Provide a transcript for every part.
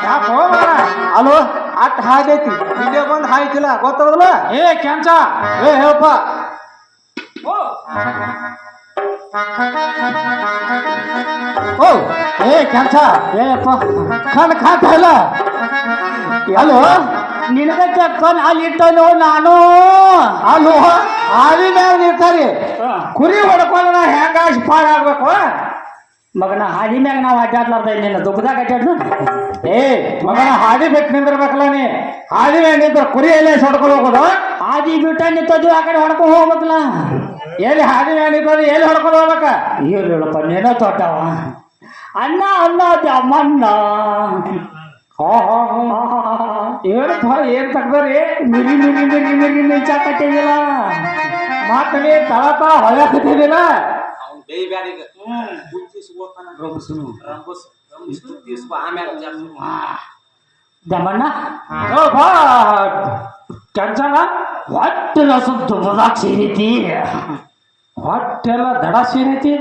ಯಾಕೋ hello at ಹಾಗೈತಿ ಇಲ್ಲೇ ಬಂದು ಹಾಯ್ತಿಲ್ಲ ಗೊತ್ತದಲ್ಲ ಏ ಕೆಂಚ ಏ ಹೇಳಪ್ಪ ಓ ಏ ಕೆಂಚ ಏಪ್ಪ ಕಣ್ ಕಾಟ ಇಲ್ಲ ಅಲೋ ನಿನಗ ಚಕ್ಕನ್ ಅಲ್ಲಿ ಇಟ್ಟನು ನಾನು ಅಲ್ಲೋ ಹಾವಿ ಮ್ಯಾಗ ನಿಂತಾರಿ ಕುರಿ ಹೊಡ್ಕೊಂಡ ಹೆಂಗ ಪಾಡಾಗ್ಬೇಕು ಮಗನ ಹಾದಿ ಮ್ಯಾಗ ನಾವು ಅಡ್ಡಾಡ್ಲಾರ್ದ ನಿನ್ನ ದುಬ್ಬದಾಗ ಅಡ್ಡಾಡ್ದು ಏ ಮಗನ ಹಾದಿ ಬಿಟ್ಟು ನಿಂದಿರ್ಬೇಕಲ್ಲ ನೀ ಹಾದಿ ಮ್ಯಾಗ ನಿಂತ್ರ ಕುರಿ ಎಲ್ಲೇ ಹೊಡ್ಕೊಂಡು ಹೋಗೋದು ಹಾದಿ ಬಿಟ್ಟ ನಿಂತದ್ದು ಆ ಕಡೆ ಹೊಡ್ಕೊಂಡು ಹೋಗ್ಬೇಕಲ್ಲ ಎಲ್ಲಿ ಹಾದಿ ಮ್ಯಾಗ ನಿಂತದ್ದು ಎಲ್ಲಿ ಹೊಡ್ಕೊಂಡು ಹೋಗ್ಬೇಕ ಹೇಳಪ್ಪ ನೀನೋ ತೊಟ್ಟವ ಅಣ್ಣ ಅಣ್ಣ ಅಮ್ಮಣ್ಣ ಏನಪ್ಪ ಏನ್ ತಗ್ದಾರಿ ಮಿರಿ ಮಿರಿ ಮಿರಿ ಮಿರಿ ಮಿಂಚ ಕಟ್ಟಿದಿಲ್ಲ ಮಾತಲ್ಲಿ ತಳತ ಹೊಳ್ಯಾಕತ್ತಿದಿಲ್ಲ ದಮಣ್ಣ ಕೆಂಚನ ಒಟ್ಟು ರಸ ದುಬ್ಬದಾಗ ಸೇರಿತಿ ಹೊಟ್ಟೆಲ್ಲ ದಡ ಸೇರೈತಿ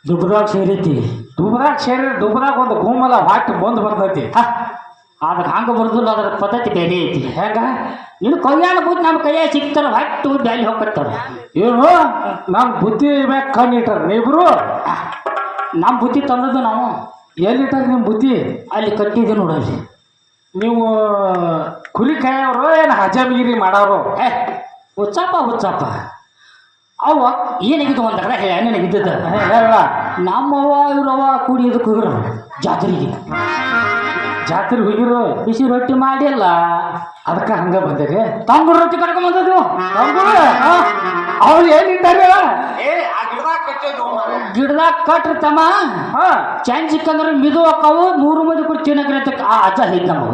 ದುಬ್ಬದಾಗ ಸೇರಿತಿ ದುಬ್ಬದಾಗ ಒಂದು ಗುಮ್ಮಲ ಹೊಟ್ಟೆ ಬಂದು ಬರ್ತೈತಿ ಅದಕ್ಕೆ ಹಂಗೆ ಬರ್ದಿಲ್ಲ ಅದ್ರ ಪದ್ಧತಿ ಬೇರೆ ಐತಿ ಹೆಂಗ ನೀನು ಕೈಯಾಗ ಬೂತ್ ನಮ್ಮ ಕೈಯಾಗ ಸಿಗ್ತಾರ ಹೊಟ್ಟು ಬ್ಯಾಲಿ ಹೋಗ್ತಾರ ಏನು ನಮ್ ಬುದ್ಧಿ ಮ್ಯಾಗ ಕಣ್ಣಿಟ್ಟಾರ ನೀಬ್ರು ನಮ್ಮ ಬುದ್ಧಿ ತಂದದ್ದು ನಾವು ಎಲ್ಲಿಟ್ಟಾರ ನಿಮ್ ಬುದ್ಧಿ ಅಲ್ಲಿ ಕಟ್ಟಿದ್ದೆ ನೋಡಲ್ಲಿ ನೀವು ಕುರಿ ಕಾಯವ್ರು ಏನು ಹಜಮಿಗಿರಿ ಮಾಡೋರು ಹುಚ್ಚಪ್ಪ ಅವ ಏನಾಗಿದ್ದು ಒಂದು ಕಡೆ ಹೇಳ ನನಗಿದ್ದದ ಹೇಳ ನಮ್ಮವ್ವ ಇವ್ರವ್ವ ಕೂಡಿ ಇದಕ್ಕೆ ಹೋಗಿರು ಜಾತ್ರೆ ಹೋಗಿರು ಬಿಸಿ ರೊಟ್ಟಿ ಮಾಡಿಲ್ಲ ಅದಕ್ಕೆ ಹಂಗ ಬಂದಿರಿ ತಂಗುಡು ರೊಟ್ಟಿ ಕರ್ಕೊಂಬಂದದ್ದು ಅವ್ರು ಏನಿಟ್ಟಾರ ಗಿಡದಾಗ ಕಟ್ಟಿರ್ತಮ್ಮ ಚಂಜಿಕ್ಕಂದ್ರೆ ಮಿದು ಅಕ್ಕವು 3 ಮಂದಿ ಕೂಡ ತಿನ್ನಕ್ರೆ ಆ ಅಜ್ಜ ಹೇಳಿದ್ ನಮಗ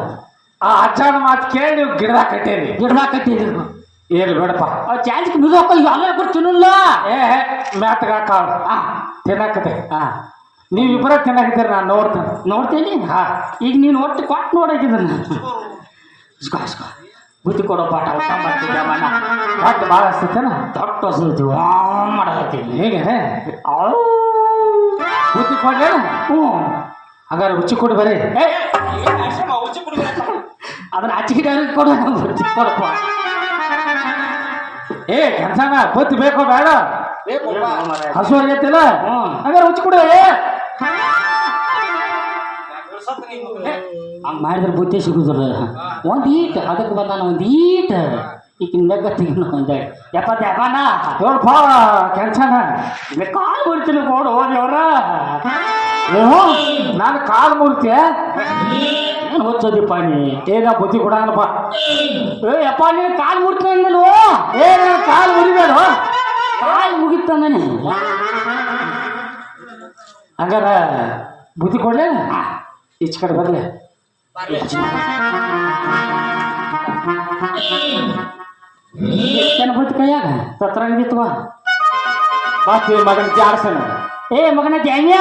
ಆ ಅಜ್ಜನ ಮಾತು ಕೇಳಿ ನೀವು ಗಿಡದಾಗ ಕಟ್ಟೇರಿ ಗಿಡದಾಗ ಕಟ್ಟಿದ್ರು ಏನ್ ಬೇಡಪ್ಪ ಚಾಂಜಿಕ್ ಮಿದು ಅಕ್ಕ ಎಲ್ಲ ಕೂಡ ತಿನ್ನಲ್ಲ ಮ್ಯಾತ್ಗ ತಿನ್ನಕತೆ ನೀವಿಬ್ಬರ ತಿನ್ನಕಿದ್ದೀರಿ ನಾನು ನೋಡ್ತೀನಿ ಈಗ ನೀನು ಒಟ್ಟು ಕೊಟ್ಟು ನೋಡಕಿದ್ದನ್ನ ಬುದ್ಧಿ ಕೊಡೋ ಪಾಠ ಊಟ ಮಾಡ್ತಿದ್ದೆ ಮನ ಹೊಟ್ಟೆ ಭಾಳ ಹಸ್ತೇನ ದೊಡ್ಡ ಹಸಿದ್ವಿ ಮಾಡತ್ತೀನಿ ಹೇಗೆ ಬುದ್ಧಿ ಕೊಡ್ಲೇನ ಹಂಗಾರೆ ರುಚಿ ಕೊಡಿ ಬರೀ ಅದನ್ನ ಹಚ್ಚಿಗೆ ಕೊಡು ಬುದ್ಧಿ ಕೊಡಪ್ಪ ಏ ಕೆಲ್ಸನ ಬುದ್ಧಿ ಬೇಕೋ ಬೇಡ ಹಸು ಆಗೈತಿಲ್ಲ ಹಂಗಾರೆ ರುಚಿ ಕೊಡು ಹಂಗೆ ಮಾಡಿದ್ರೆ ಬುದ್ಧಿ ಸಿಗುದಿಲ್ಲ ಒಂದು ಈಟ್ ಅದಕ್ಕೆ ಬಂದಾನ ಒಂದು ಈಟ್ ಈಗಿನ ಮೆಗ್ಗ ತೆಗಿನ ಒಂದೇ ಯಪ್ಪನ ನೋಡ್ಪ ಕೆಲ್ಸನ ಕಾಲು ಬಿಡ್ತೀನಿ ಕೊಡು ಹೋದವ್ರ ನಾನು ಕಾಲು ಮುರ್ತಿ ಏನು ಹೊಚ್ಚೋದಿಪ್ಪ ನೀ ಏನ ಬುದ್ಧಿ ಕೊಡಲ್ಲಪ್ಪ ಯಪ್ಪ ನೀನು ಕಾಲು ಮುಡ್ತೀನಿ ಅಂದಲ್ವೋ ಏನ ಕಾಲು ಮುರಿಬೇಡ ಕಾಲು ಮುಗಿತಂದಾನೆ ಹಂಗಾರ ಬುದ್ಧಿ ಕೊಡ್ಲೇ ಈಚ ಕಡೆ ಬರ್ಲೆ ಏನು ಬುದ್ಧಿ ಕೈಯಾಗ ಸತ್ರಾಗಿತ್ವ ಬಾತಿ ಮಗನ ಜಾಡ್ಸನ ಏ ಮಗನ ದ್ಯಾನ್ಯ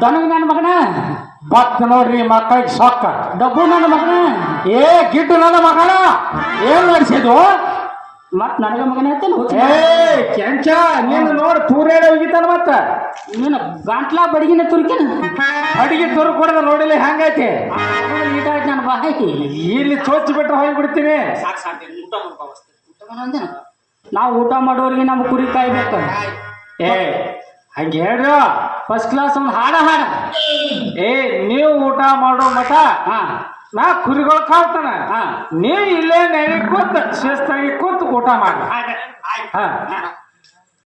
ದನಗ ನನ್ನ ಮಗನ ಬತ್ ನೋಡ್ರಿ ಮಕ್ಕಳಿಗೆ ಸೊಕ್ಕ ಡಬ್ಬು ನನ್ನ ಮಗನ ಏ ಗಿಡ್ಡು ನನ್ನ ಮಗನ ಏನ್ ನಡೆಸಿದ್ವು ಮತ್ ನನಗ ಮಗನ ಐತಲ್ಲ ಏ ಕೆಂಚ ನೀನು ನೋಡಿ ತೂರೇಡ ಹೋಗಿತ್ತಾನ ಮತ್ತ ನೀನು ಗಂಟ್ಲಾ ಬಡಿಗಿನ ತುರ್ಕಿನ ಅಡಿಗೆ ತುರು ಕೊಡದ ನೋಡಿಲ್ಲ ಹೆಂಗೈತಿ ಈಟ ಆಯ್ತು ನನ್ನ ಬಾಯಿ ಇಲ್ಲಿ ಚೋಚಿ ಬಿಟ್ರೆ ಹೋಗ್ಬಿಡ್ತೀನಿ ನಾವು ಊಟ ಮಾಡೋರಿಗೆ ನಮ್ಮ ಕುರಿ ಕಾಯ್ಬೇಕು ಏ ಹಂಗೆ ಹೇಳ್ರು ಫಸ್ಟ್ ಕ್ಲಾಸ್ ಒಂದು ಹಾಡ ಏ ನೀವು ಊಟ ಮಾಡೋ ಮಠ ನಾ ಕುರಿಗಳು ಕಾವ್ತಾನ ನೀವು ಇಲ್ಲೇ ನೆನೆ ಕೂತ್ ಶಿಸ್ತಾಗಿ ಕೂತ್ ಊಟ ಮಾಡ